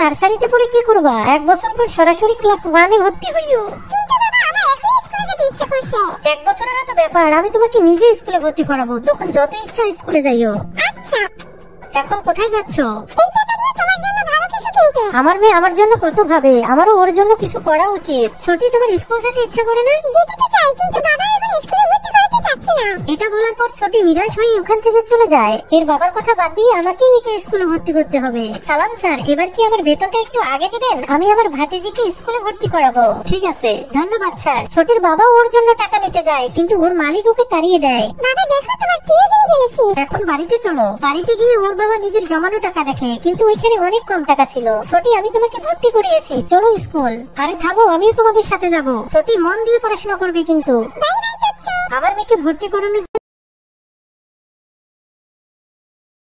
নার্সারিতে পড়ে কি করবা? 1 বছর পর সরাসরি ক্লাস 1 এ ভর্তি হইও। কিন্তু বাবা আমার এখনই স্কুলে যেতে ইচ্ছে করছে। 1 বছরের তো ব্যাপার, আমি তোমাকে নিজে স্কুলে ভর্তি করাবো, তখন যত ইচ্ছা স্কুলে যাইও। আচ্ছা এখন কোথায় যাচ্ছ? এই টাকা দিয়ে তোমার জন্য ভালো কিছু কিনতে। আমার মেয়ে আমার জন্য কত ভাবে, আমারও ওর জন্য কিছু করা উচিত। ছোটি তোমার স্কুল যেতে ইচ্ছা করে না? যেতে তো চাই কিন্তু বাবা এখন স্কুলে ভর্তি করাতে চাচ্ছে না। এটা বলার পর ছোটি নিরাশ হয়ে ওখান থেকে চলে যায়। এর বাবার কথা বাদ দিয়ে আমাকেই একে স্কুলে ভর্তি করতে হবে। সালাম স্যার, এবার কি আমার বেতনটা একটু আগে দিবেন? আমি আমার ভাতিজিকে স্কুলে ভর্তি করাবো। ঠিক আছে, ধন্যবাদ স্যার। ছোটির বাবা ওর জন্য টাকা নিতে যায়, কিন্তু ওর মালিক ওকে তাড়িয়ে দেয়। বাবা দেখো তোমার প্রিয় জিনিস এনেছি। এখন বাড়িতে চলো। বাড়িতে গিয়ে ওর বাবা নিজের জমানো টাকা দেখে, কিন্তু ওইখানে অনেক কম টাকা ছিল। ছোটি, আমি তোমাকে ভর্তি করিয়েছি, চলো স্কুল। আরে থামো, আমিও তোমাদের সাথে যাব। ছোটি মন দিয়ে পড়াশোনা করবে কিন্তু। বাই বাই চাচ্চু। আমার মেয়েকে ভর্তি করানোর